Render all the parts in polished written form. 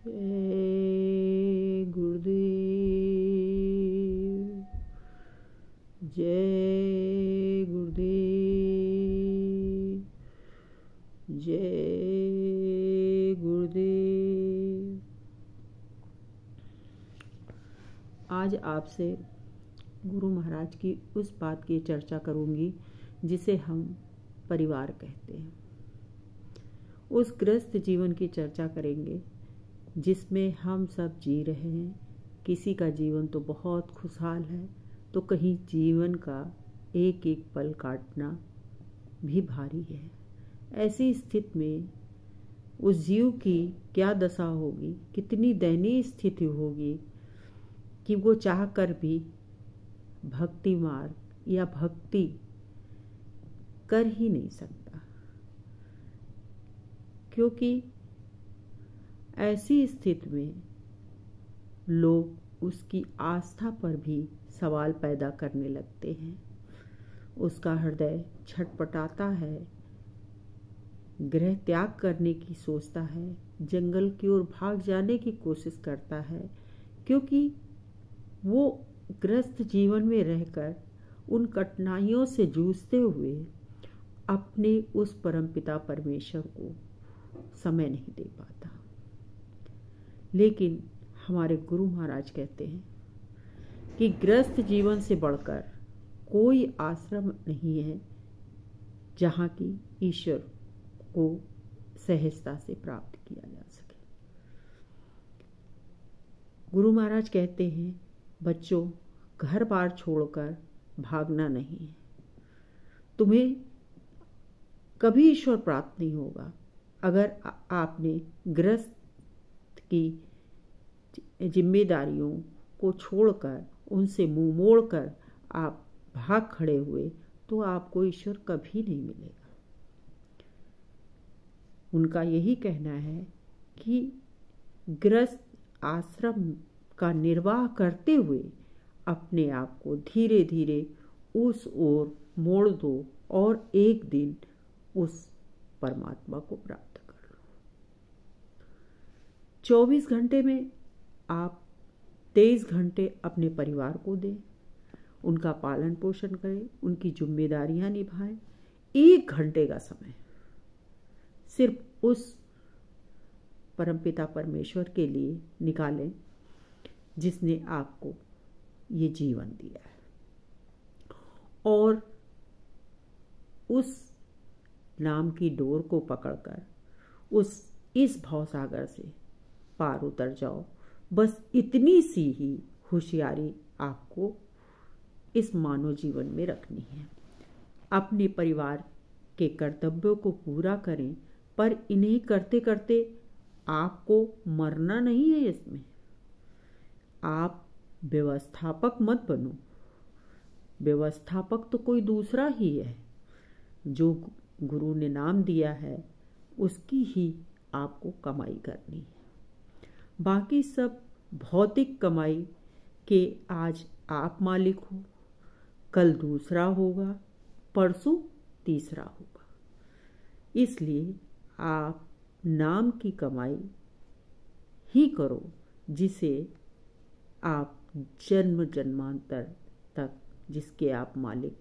जय गुरुदेव, जय गुरुदेव, जय गुरुदेव। आज आपसे गुरु महाराज की उस बात की चर्चा करूंगी जिसे हम परिवार कहते हैं। उस गृहस्थ जीवन की चर्चा करेंगे जिसमें हम सब जी रहे हैं। किसी का जीवन तो बहुत खुशहाल है, तो कहीं जीवन का एक एक पल काटना भी भारी है। ऐसी स्थिति में उस जीव की क्या दशा होगी, कितनी दयनीय स्थिति होगी कि वो चाह कर भी भक्ति मार्ग या भक्ति कर ही नहीं सकता, क्योंकि ऐसी स्थिति में लोग उसकी आस्था पर भी सवाल पैदा करने लगते हैं। उसका हृदय छटपटाता है, गृह त्याग करने की सोचता है, जंगल की ओर भाग जाने की कोशिश करता है, क्योंकि वो गृहस्थ जीवन में रहकर उन कठिनाइयों से जूझते हुए अपने उस परमपिता परमेश्वर को समय नहीं दे पाता। लेकिन हमारे गुरु महाराज कहते हैं कि गृहस्थ जीवन से बढ़कर कोई आश्रम नहीं है जहाँ की ईश्वर को सहजता से प्राप्त किया जा सके। गुरु महाराज कहते हैं, बच्चों, घर बार छोड़कर भागना नहीं है। तुम्हें कभी ईश्वर प्राप्त नहीं होगा अगर आपने गृहस्थ की जिम्मेदारियों को छोड़कर, उनसे मुंह मोड़कर आप भाग खड़े हुए, तो आपको ईश्वर कभी नहीं मिलेगा। उनका यही कहना है कि गृहस्थ आश्रम का निर्वाह करते हुए अपने आप को धीरे धीरे उस ओर मोड़ दो और एक दिन उस परमात्मा को प्राप्त कर लो। 24 घंटे में आप 23 घंटे अपने परिवार को दें, उनका पालन पोषण करें, उनकी जिम्मेदारियां निभाएं। 1 घंटे का समय सिर्फ उस परमपिता परमेश्वर के लिए निकालें जिसने आपको ये जीवन दिया है, और उस नाम की डोर को पकड़कर इस भवसागर से पार उतर जाओ। बस इतनी सी ही होशियारी आपको इस मानव जीवन में रखनी है। अपने परिवार के कर्तव्यों को पूरा करें, पर इन्हें करते करते आपको मरना नहीं है। इसमें आप व्यवस्थापक मत बनो। व्यवस्थापक तो कोई दूसरा ही है। जो गुरु ने नाम दिया है उसकी ही आपको कमाई करनी है। बाकी सब भौतिक कमाई के आज आप मालिक हो, कल दूसरा होगा, परसों तीसरा होगा। इसलिए आप नाम की कमाई ही करो जिसे आप जन्म जन्मांतर तक जिसके आप मालिक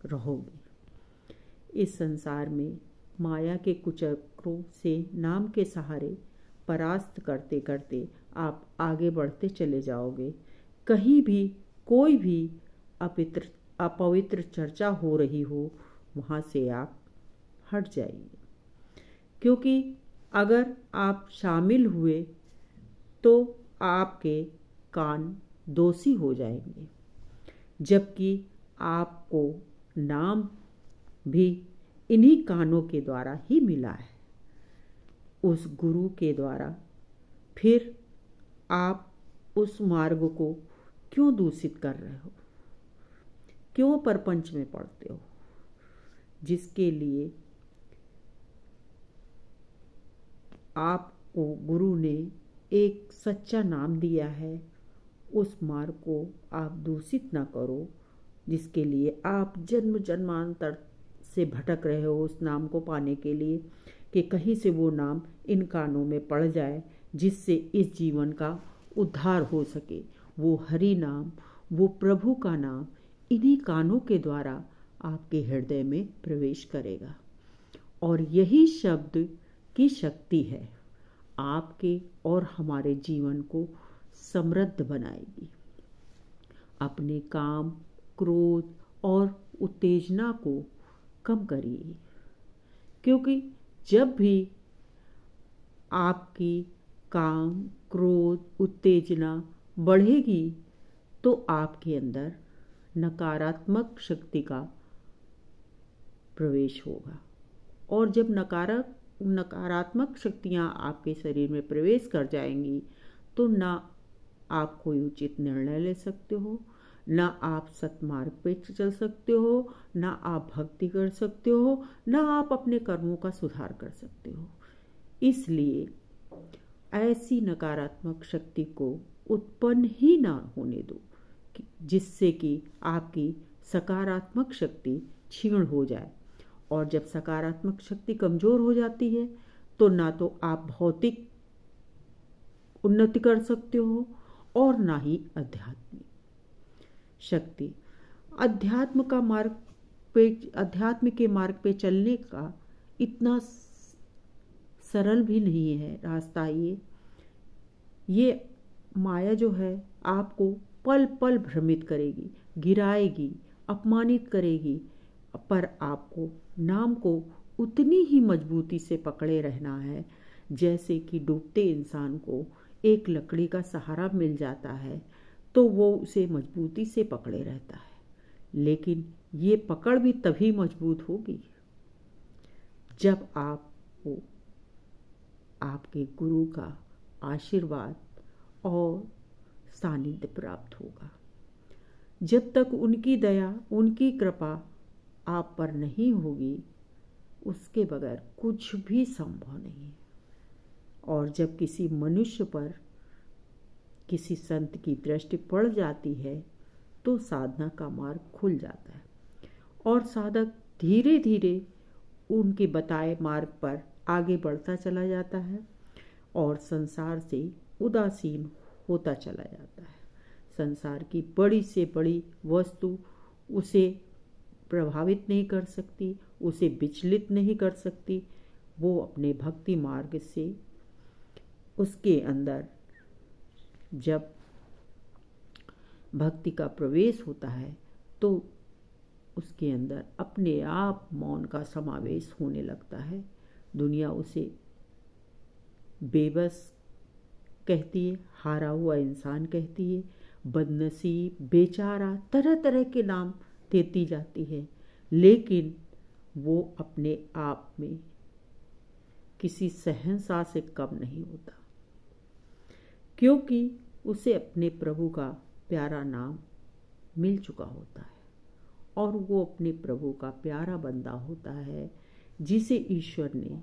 रहोगे। इस संसार में माया के कुचक्रों से नाम के सहारे परास्त करते करते आप आगे बढ़ते चले जाओगे। कहीं भी कोई भी अपवित्र चर्चा हो रही हो, वहाँ से आप हट जाइए, क्योंकि अगर आप शामिल हुए तो आपके कान दोषी हो जाएंगे, जबकि आपको नाम भी इन्हीं कानों के द्वारा ही मिला है, उस गुरु के द्वारा। फिर आप उस मार्ग को क्यों दूषित कर रहे हो, क्यों परपंच में पड़ते हो? जिसके लिए आपको गुरु ने एक सच्चा नाम दिया है, उस मार्ग को आप दूषित ना करो, जिसके लिए आप जन्म जन्मांतर से भटक रहे हो उस नाम को पाने के लिए, कि कहीं से वो नाम इन कानों में पड़ जाए जिससे इस जीवन का उद्धार हो सके। वो हरि नाम, वो प्रभु का नाम इन्हीं कानों के द्वारा आपके हृदय में प्रवेश करेगा और यही शब्द की शक्ति है, आपके और हमारे जीवन को समृद्ध बनाएगी। अपने काम, क्रोध और उत्तेजना को कम करिए, क्योंकि जब भी आपकी काम, क्रोध, उत्तेजना बढ़ेगी तो आपके अंदर नकारात्मक शक्ति का प्रवेश होगा और जब नकारात्मक शक्तियाँ आपके शरीर में प्रवेश कर जाएंगी तो ना आप कोई उचित निर्णय ले सकते हो, ना आप सत्मार्ग पे चल सकते हो, ना आप भक्ति कर सकते हो, ना आप अपने कर्मों का सुधार कर सकते हो। इसलिए ऐसी नकारात्मक शक्ति को उत्पन्न ही ना होने दो जिससे कि आपकी सकारात्मक शक्ति क्षीण हो जाए। और जब सकारात्मक शक्ति कमजोर हो जाती है तो ना तो आप भौतिक उन्नति कर सकते हो और ना ही आध्यात्मिक शक्ति। अध्यात्म के मार्ग पे चलने का इतना सरल भी नहीं है रास्ता। ये माया जो है आपको पल पल भ्रमित करेगी, गिराएगी, अपमानित करेगी, पर आपको नाम को उतनी ही मजबूती से पकड़े रहना है जैसे कि डूबते इंसान को एक लकड़ी का सहारा मिल जाता है तो वो उसे मजबूती से पकड़े रहता है। लेकिन ये पकड़ भी तभी मजबूत होगी जब आपको आपके गुरु का आशीर्वाद और सानिध्य प्राप्त होगा। जब तक उनकी दया, उनकी कृपा आप पर नहीं होगी, उसके बगैर कुछ भी संभव नहीं है। और जब किसी मनुष्य पर किसी संत की दृष्टि पड़ जाती है तो साधना का मार्ग खुल जाता है और साधक धीरे धीरे उनके बताए मार्ग पर आगे बढ़ता चला जाता है और संसार से उदासीन होता चला जाता है। संसार की बड़ी से बड़ी वस्तु उसे प्रभावित नहीं कर सकती, उसे विचलित नहीं कर सकती। वो अपने भक्ति मार्ग से उसके अंदर जब भक्ति का प्रवेश होता है तो उसके अंदर अपने आप मौन का समावेश होने लगता है। दुनिया उसे बेबस कहती है, हारा हुआ इंसान कहती है, बदनसीब, बेचारा, तरह तरह के नाम देती जाती है, लेकिन वो अपने आप में किसी शहंशाह से कम नहीं होता, क्योंकि उसे अपने प्रभु का प्यारा नाम मिल चुका होता है और वो अपने प्रभु का प्यारा बंदा होता है जिसे ईश्वर ने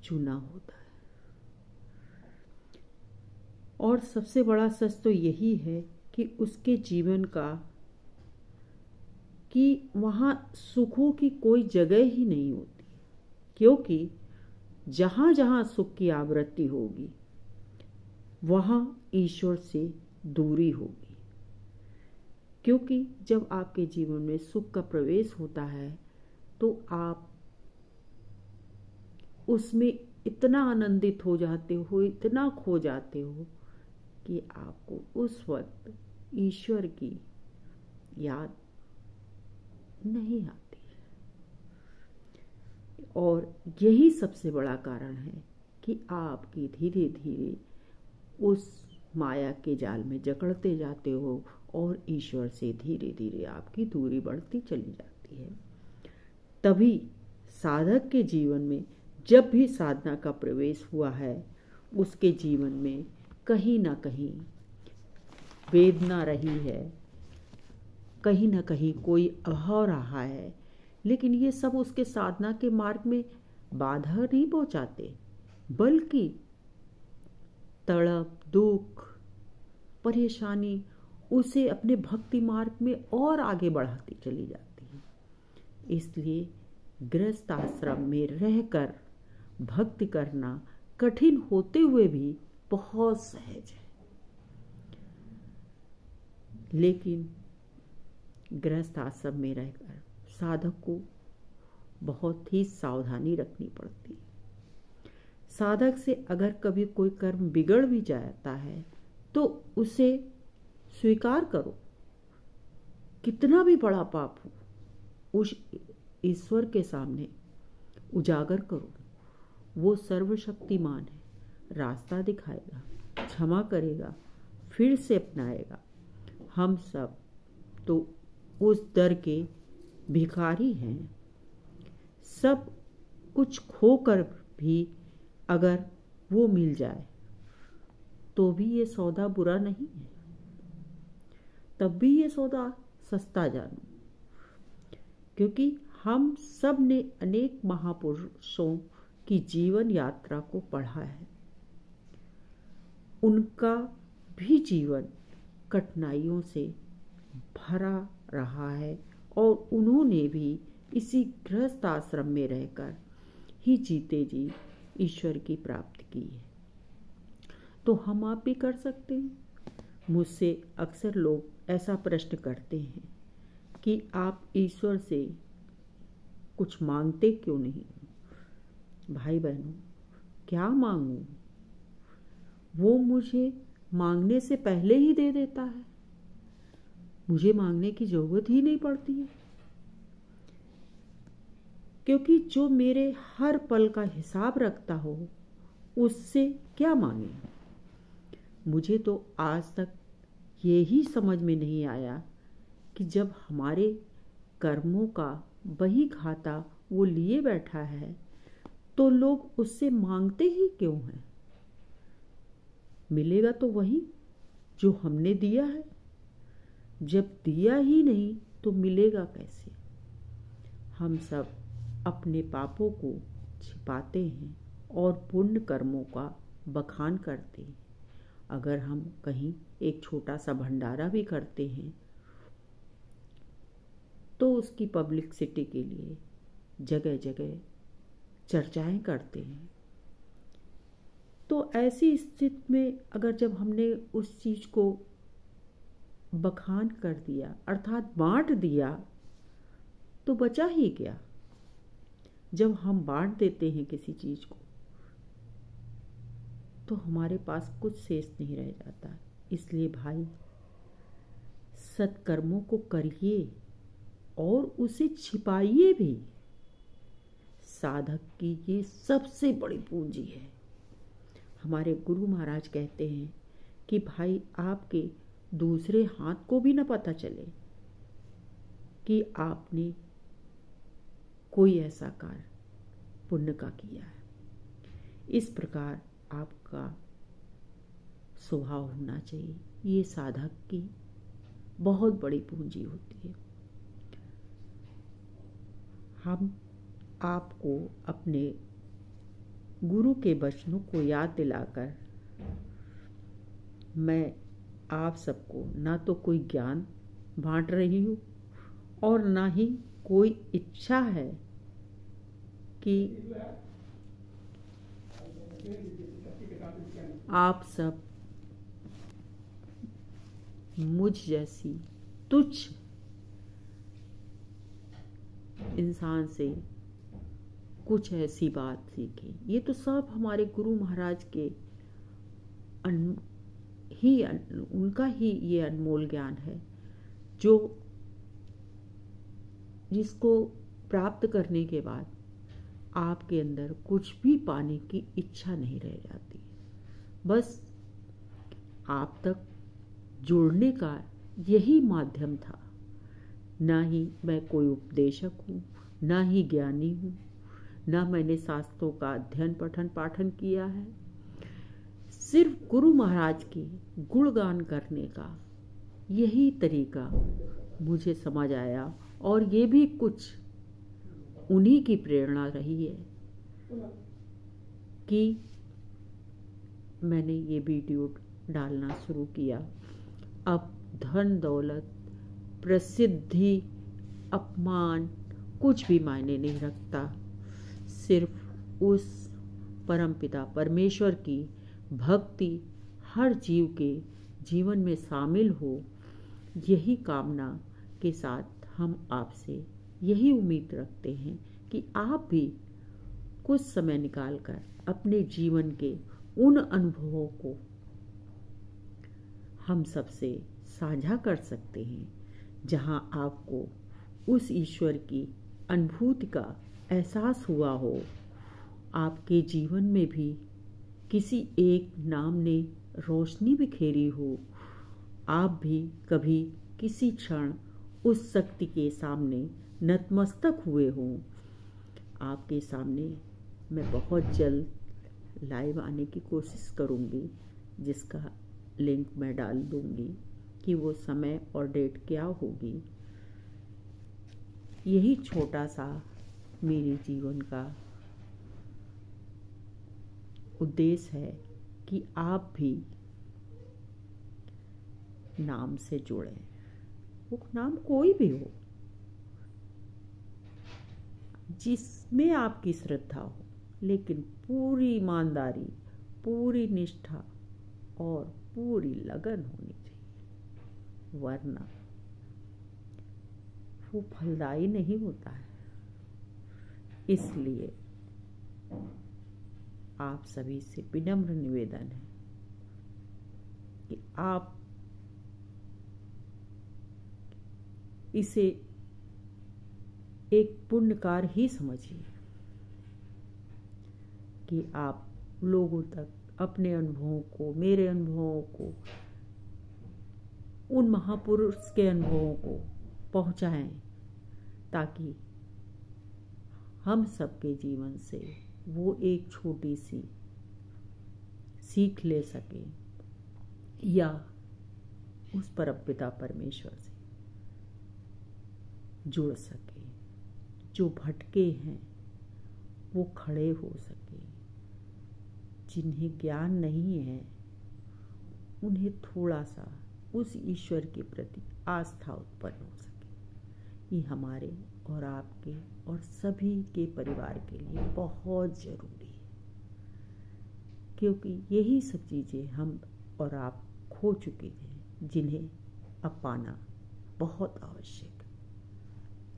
चुना होता है। और सबसे बड़ा सच तो यही है कि उसके जीवन का कि वहाँ सुखों की कोई जगह ही नहीं होती, क्योंकि जहाँ जहाँ सुख की आवृत्ति होगी वहाँ ईश्वर से दूरी होगी। क्योंकि जब आपके जीवन में सुख का प्रवेश होता है तो आप उसमें इतना आनंदित हो जाते हो, इतना खो जाते हो कि आपको उस वक्त ईश्वर की याद नहीं आती। और यही सबसे बड़ा कारण है कि आपकी धीरे धीरे उस माया के जाल में जकड़ते जाते हो और ईश्वर से धीरे धीरे आपकी दूरी बढ़ती चली जाती है। तभी साधक के जीवन में जब भी साधना का प्रवेश हुआ है उसके जीवन में कहीं ना कहीं वेदना रही है, कहीं ना कहीं कोई अभाव रहा है, लेकिन ये सब उसके साधना के मार्ग में बाधा नहीं पहुंचाते, बल्कि तड़प, दुख, परेशानी उसे अपने भक्ति मार्ग में और आगे बढ़ाती चली जाती है। इसलिए गृहस्थ आश्रम में रहकर भक्ति करना कठिन होते हुए भी बहुत सहज है। लेकिन गृहस्थ आश्रम में रहकर साधक को बहुत ही सावधानी रखनी पड़ती है। साधक से अगर कभी कोई कर्म बिगड़ भी जाता है तो उसे स्वीकार करो, कितना भी बड़ा पाप हो उस ईश्वर के सामने उजागर करो। वो सर्वशक्तिमान है, रास्ता दिखाएगा, क्षमा करेगा, फिर से अपनाएगा। हम सब तो उस दर के भिखारी हैं। सब कुछ खोकर भी अगर वो मिल जाए तो भी ये सौदा बुरा नहीं है, तब भी ये सौदा सस्ता जानो, क्योंकि हम सब ने अनेक महापुरुषों की जीवन यात्रा को पढ़ा है। उनका भी जीवन कठिनाइयों से भरा रहा है और उन्होंने भी इसी गृहस्थ आश्रम में रहकर ही जीते जी ईश्वर की प्राप्ति की है। तो हम आप भी कर सकते हैं। मुझसे अक्सर लोग ऐसा प्रश्न करते हैं कि आप ईश्वर से कुछ मांगते क्यों नहीं? भाई बहनों, क्या मांगूं? वो मुझे मांगने से पहले ही दे देता है। मुझे मांगने की जरूरत ही नहीं पड़ती है, क्योंकि जो मेरे हर पल का हिसाब रखता हो उससे क्या मांगे। मुझे तो आज तक ये ही समझ में नहीं आया कि जब हमारे कर्मों का वही खाता वो लिए बैठा है तो लोग उससे मांगते ही क्यों हैं? मिलेगा तो वही जो हमने दिया है। जब दिया ही नहीं तो मिलेगा कैसे? हम सब अपने पापों को छिपाते हैं और पुण्य कर्मों का बखान करते हैं। अगर हम कहीं एक छोटा सा भंडारा भी करते हैं तो उसकी पब्लिसिटी के लिए जगह जगह चर्चाएं करते हैं। तो ऐसी स्थिति में अगर जब हमने उस चीज को बखान कर दिया अर्थात बांट दिया तो बचा ही क्या? जब हम बांट देते हैं किसी चीज को तो हमारे पास कुछ शेष नहीं रह जाता। इसलिए भाई, सत्कर्मों को करिए और उसे छिपाइए भी। साधक की ये सबसे बड़ी पूंजी है। हमारे गुरु महाराज कहते हैं कि भाई, आपके दूसरे हाथ को भी न पता चले कि आपने कोई ऐसा कार्य पुण्य का किया है। इस प्रकार आपका स्वभाव होना चाहिए। ये साधक की बहुत बड़ी पूंजी होती है। हम आपको अपने गुरु के वचनों को याद दिलाकर मैं आप सबको ना तो कोई ज्ञान बांट रही हूँ और ना ही कोई इच्छा है कि आप सब मुझ जैसी तुच्छ इंसान से कुछ ऐसी बात सीखें। ये तो सब हमारे गुरु महाराज के उनका ही ये अनमोल ज्ञान है, जो जिसको प्राप्त करने के बाद आपके अंदर कुछ भी पाने की इच्छा नहीं रह जाती। बस आप तक जुड़ने का यही माध्यम था। ना ही मैं कोई उपदेशक हूँ, ना ही ज्ञानी हूँ, ना मैंने शास्त्रों का अध्ययन पठन पाठन किया है। सिर्फ गुरु महाराज के गुणगान करने का यही तरीका मुझे समझ आया और ये भी कुछ उन्हीं की प्रेरणा रही है कि मैंने ये वीडियो डालना शुरू किया। अब धन दौलत, प्रसिद्धि, अपमान कुछ भी मायने नहीं रखता। सिर्फ उस परमपिता परमेश्वर की भक्ति हर जीव के जीवन में शामिल हो, यही कामना के साथ हम आपसे यही उम्मीद रखते हैं कि आप भी कुछ समय निकालकर अपने जीवन के उन अनुभवों को हम सबसे साझा कर सकते हैं, जहां आपको उस ईश्वर की अनुभूति का एहसास हुआ हो। आपके जीवन में भी किसी एक नाम ने रोशनी बिखेरी हो। आप भी कभी किसी क्षण उस शक्ति के सामने नतमस्तक हुए हों। आपके सामने मैं बहुत जल्द लाइव आने की कोशिश करूंगी, जिसका लिंक मैं डाल दूंगी कि वो समय और डेट क्या होगी। यही छोटा सा मेरे जीवन का उद्देश्य है कि आप भी नाम से जुड़ें, वो नाम कोई भी हो जिसमें आपकी श्रद्धा हो, लेकिन पूरी ईमानदारी, पूरी निष्ठा और पूरी लगन होनी चाहिए, वरना वो फलदायी नहीं होता है। इसलिए आप सभी से विनम्र निवेदन है कि आप इसे एक पुण्य कार्य ही समझिए कि आप लोगों तक अपने अनुभवों को, मेरे अनुभवों को, उन महापुरुष के अनुभवों को पहुंचाएं, ताकि हम सबके जीवन से वो एक छोटी सी सीख ले सके या उस परमपिता परमेश्वर से जुड़ सके। जो भटके हैं वो खड़े हो सके, जिन्हें ज्ञान नहीं है उन्हें थोड़ा सा उस ईश्वर के प्रति आस्था उत्पन्न हो सके। ये हमारे और आपके और सभी के परिवार के लिए बहुत ज़रूरी है, क्योंकि यही सब चीज़ें हम और आप खो चुके हैं, जिन्हें अब पाना बहुत आवश्यक है।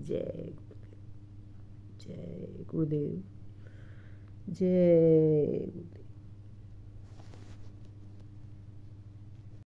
जय गुरुदेव, जय गुरुदेव, जय गुरुदेव।